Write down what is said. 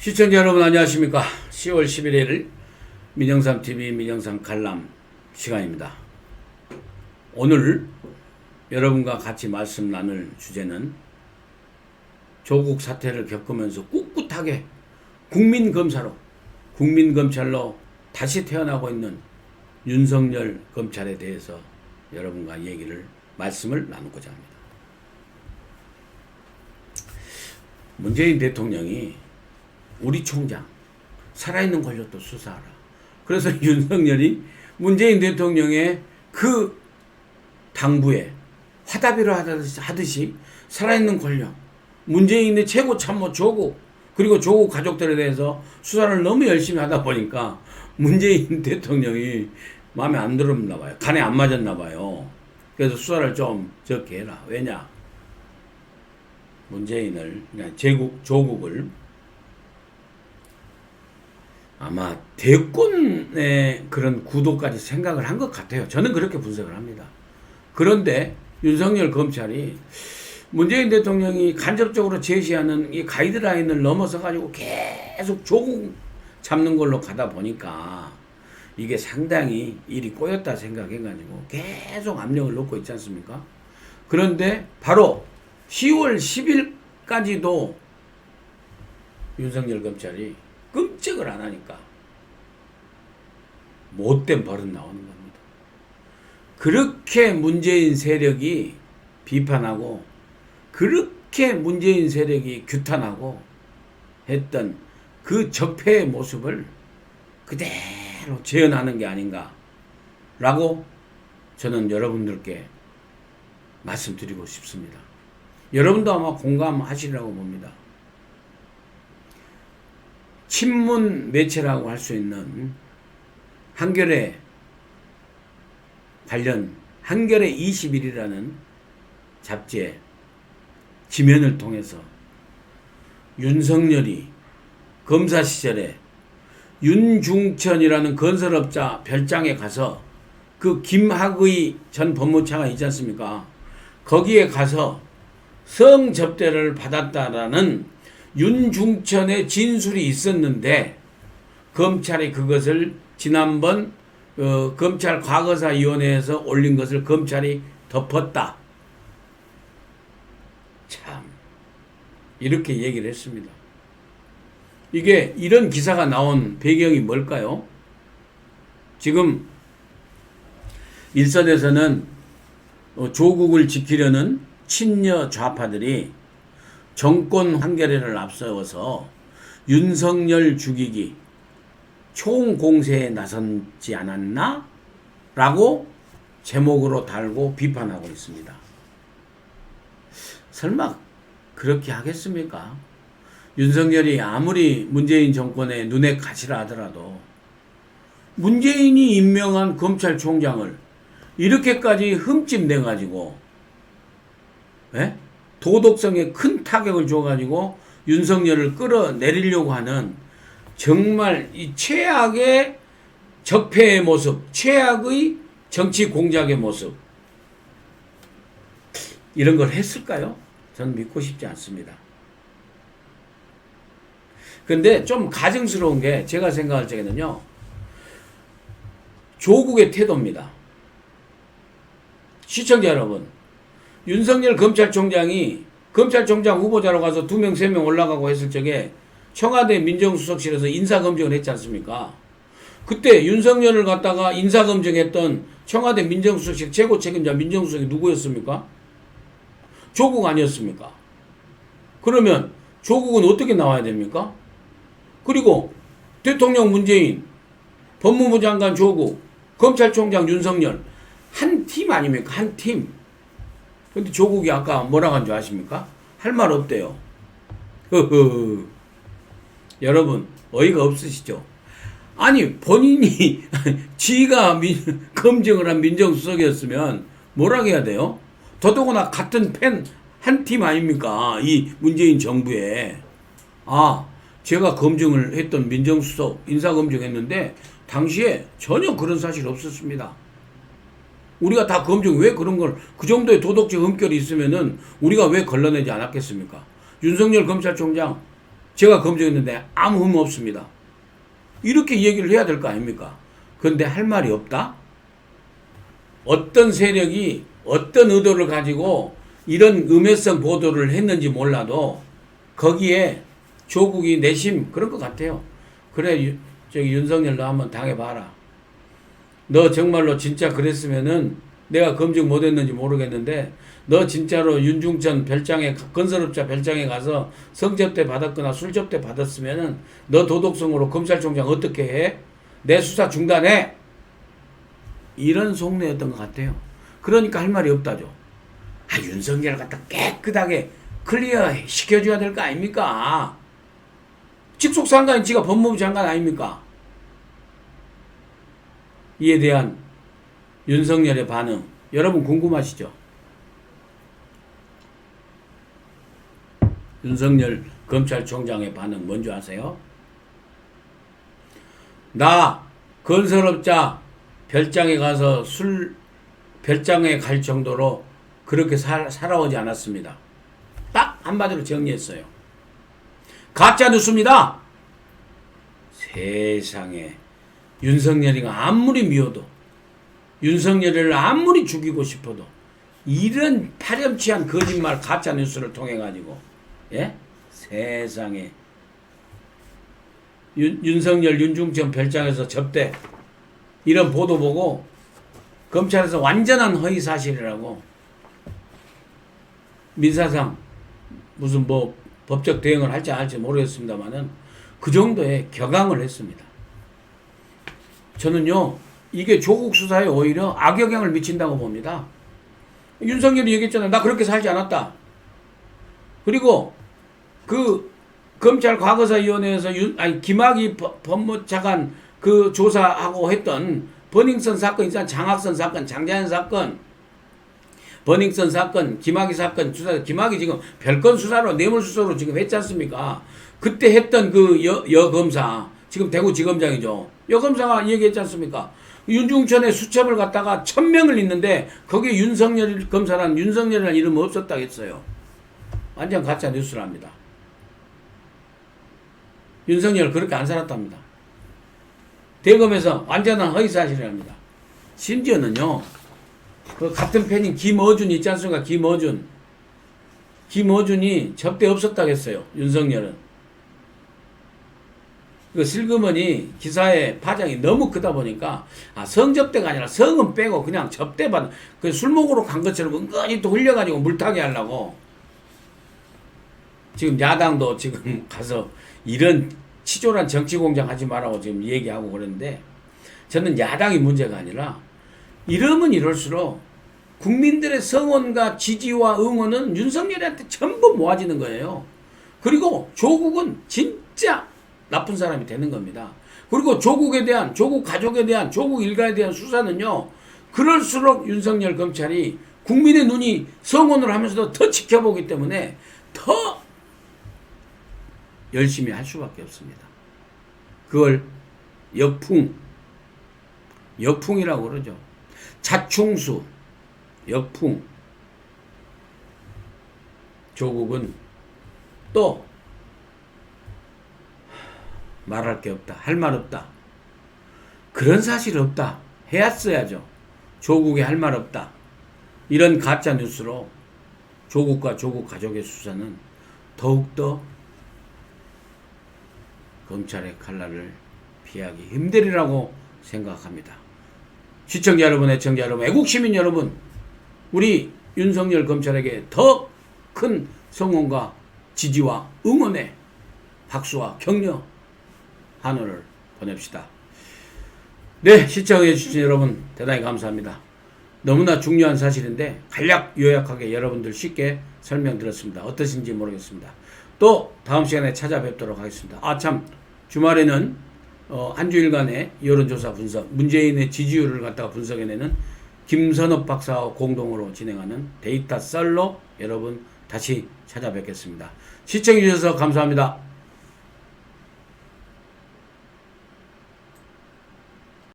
시청자 여러분 안녕하십니까. 10월 11일 민영삼TV 민영삼 칼럼 시간입니다. 오늘 여러분과 같이 말씀 나눌 주제는 조국 사태를 겪으면서 꿋꿋하게 국민검찰로 다시 태어나고 있는 윤석열 검찰에 대해서 여러분과 말씀을 나누고자 합니다. 문재인 대통령이 우리 총장 살아있는 권력도 수사하라. 그래서 윤석열이 문재인 대통령의 그 당부에 화답이로 하듯이 살아있는 권력, 문재인의 최고 참모 조국, 그리고 조국 가족들에 대해서 수사를 너무 열심히 하다 보니까 문재인 대통령이 마음에 안 들었나 봐요. 간에 안 맞았나 봐요. 그래서 수사를 좀 적게 해라. 왜냐? 문재인을, 그냥 조국을 아마 대권의 그런 구도까지 생각을 한 것 같아요. 저는 그렇게 분석을 합니다. 그런데 윤석열 검찰이 문재인 대통령이 간접적으로 제시하는 이 가이드라인을 넘어서 가지고 계속 조국 잡는 걸로 가다 보니까 이게 상당히 일이 꼬였다 생각해가지고 계속 압력을 넣고 있지 않습니까? 그런데 바로 10월 10일까지도 윤석열 검찰이 끔찍을 안 하니까 못된 버릇 나오는 겁니다. 그렇게 문재인 세력이 비판하고 그렇게 문재인 세력이 규탄하고 했던 그 적폐의 모습을 그대로 재현하는 게 아닌가라고 저는 여러분들께 말씀드리고 싶습니다. 여러분도 아마 공감하시리라고 봅니다. 친문 매체라고 할 수 있는 한겨레 관련 한겨레 21이라는 잡지의 지면을 통해서 윤석열이 검사 시절에 윤중천이라는 건설업자 별장에 가서 그 김학의 전 법무차관 있지 않습니까? 거기에 가서 성접대를 받았다라는 윤중천의 진술이 있었는데 검찰이 그것을 지난번 검찰 과거사위원회에서 올린 것을 검찰이 덮었다. 참 이렇게 얘기를 했습니다. 이게 이런 기사가 나온 배경이 뭘까요? 지금 일선에서는 조국을 지키려는 친여 좌파들이 정권 한겨레를 앞세워서 윤석열 죽이기 총공세에 나섰지 않았나? 라고 제목으로 달고 비판하고 있습니다. 설마 그렇게 하겠습니까? 윤석열이 아무리 문재인 정권의 눈에 가시라 하더라도 문재인이 임명한 검찰총장을 이렇게까지 흠집내가지고 도덕성에 큰 타격을 줘가지고 윤석열을 끌어내리려고 하는 정말 이 최악의 적폐의 모습, 최악의 정치 공작의 모습, 이런 걸 했을까요? 저는 믿고 싶지 않습니다. 근데 좀 가증스러운 게 제가 생각할 적에는요, 조국의 태도입니다. 시청자 여러분, 윤석열 검찰총장이 검찰총장 후보자로 가서 2명, 3명 올라가고 했을 적에 청와대 민정수석실에서 인사검증을 했지 않습니까? 그때 윤석열을 갖다가 인사검증했던 청와대 민정수석실 최고 책임자 민정수석이 누구였습니까? 조국 아니었습니까? 그러면 조국은 어떻게 나와야 됩니까? 그리고 대통령 문재인, 법무부 장관 조국, 검찰총장 윤석열, 한 팀 아닙니까? 한 팀. 근데 조국이 아까 뭐라고 한 줄 아십니까? 할 말 없대요. 여러분 어이가 없으시죠? 아니 본인이 지가 검증을 한 민정수석이었으면 뭐라고 해야 돼요? 더더구나 같은 팬 한 팀 아닙니까? 이 문재인 정부에. 제가 검증을 했던 민정수석 인사검증했는데 당시에 전혀 그런 사실 없었습니다. 우리가 다 검증, 왜 그런 걸, 그 정도의 도덕적 흠결이 있으면은 우리가 왜 걸러내지 않았겠습니까? 윤석열 검찰총장 제가 검증했는데 아무 흠 없습니다. 이렇게 얘기를 해야 될 거 아닙니까? 그런데 할 말이 없다? 어떤 세력이 어떤 의도를 가지고 이런 음해성 보도를 했는지 몰라도 거기에 조국이 내심 그럴 것 같아요. 그래, 저기 윤석열 너 한번 당해봐라. 너 정말로 진짜 그랬으면은 내가 검증 못했는지 모르겠는데 너 진짜로 윤중천 별장에 건설업자 별장에 가서 성접대 받았거나 술접대 받았으면은 너 도덕성으로 검찰총장 어떻게 해? 내 수사 중단해. 이런 속내였던 것 같아요. 그러니까 할 말이 없다죠. 아, 윤석열 갖다 깨끗하게 클리어 시켜줘야 될 거 아닙니까? 직속상관인 지가 법무부 장관 아닙니까? 이에 대한 윤석열의 반응 여러분 궁금하시죠? 윤석열 검찰총장의 반응 뭔지 아세요? 나 건설업자 별장에 가서 별장에 갈 정도로 그렇게 살아오지 않았습니다. 딱 한마디로 정리했어요. 가짜 뉴스입니다. 세상에 윤석열이가 아무리 미워도 윤석열을 아무리 죽이고 싶어도 이런 파렴치한 거짓말 가짜 뉴스를 통해 가지고 세상에 윤석열 윤중천 별장에서 접대 이런 보도 보고 검찰에서 완전한 허위 사실이라고 민사상 무슨 뭐 법적 대응을 할지 안 할지 모르겠습니다만은 그 정도의 격앙을 했습니다. 저는요 이게 조국 수사에 오히려 악영향을 미친다고 봅니다. 윤석열이 얘기했잖아요. 나 그렇게 살지 않았다. 그리고 그 검찰 과거사위원회에서 김학의 법무차관 그 조사하고 했던 버닝썬 사건 있잖아요. 장학선 사건, 장자연 사건, 버닝썬 사건, 김학의 사건 수사, 김학의 지금 별건 수사로 뇌물수사로 지금 했지 않습니까? 그때 했던 그 여검사, 지금 대구지검장이죠. 여검사가 얘기했지 않습니까? 윤중천의 수첩을 갖다가 1000명을 읽는데 거기에 윤석열 검사란 윤석열이라는 이름 없었다고 했어요. 완전 가짜 뉴스랍니다. 윤석열 그렇게 안 살았답니다. 대검에서 완전한 허위사실이랍니다. 심지어는요, 그 같은 팬인 김어준 있지 않습니까? 김어준이 접대 없었다고 했어요. 윤석열은. 그 슬그머니 기사의 파장이 너무 크다 보니까 성접대가 아니라 성은 빼고 그냥 접대받은 그 술먹으로 간 것처럼 은근히 또 흘려가지고 물타기 하려고 지금 야당도 지금 가서 이런 치졸한 정치 공작 하지 말라고 지금 얘기하고 그러는데 저는 야당이 문제가 아니라 이러면 이럴수록 국민들의 성원과 지지와 응원은 윤석열한테 전부 모아지는 거예요. 그리고 조국은 진짜 나쁜 사람이 되는 겁니다. 그리고 조국에 대한, 조국 가족에 대한, 조국 일가에 대한 수사는요, 그럴수록 윤석열 검찰이 국민의 눈이 성원을 하면서도 더 지켜보기 때문에 더 열심히 할 수밖에 없습니다. 그걸 역풍이라고 그러죠. 자충수, 역풍. 조국은 또 말할 게 없다. 할 말 없다. 그런 사실 없다. 해왔어야죠. 조국에 할 말 없다. 이런 가짜 뉴스로 조국과 조국 가족의 수사는 더욱더 검찰의 칼날을 피하기 힘들이라고 생각합니다. 시청자 여러분, 애청자 여러분, 애국시민 여러분, 우리 윤석열 검찰에게 더 큰 성원과 지지와 응원의 박수와 격려 한호를 보냅시다. 네, 시청해주신 여러분 대단히 감사합니다. 너무나 중요한 사실인데 간략 요약하게 여러분들 쉽게 설명드렸습니다. 어떠신지 모르겠습니다. 또 다음 시간에 찾아뵙도록 하겠습니다. 참 주말에는 한 주일간의 여론조사 분석, 문재인의 지지율을 갖다가 분석해내는 김선업 박사와 공동으로 진행하는 데이터 썰로 여러분 다시 찾아뵙겠습니다. 시청해주셔서 감사합니다.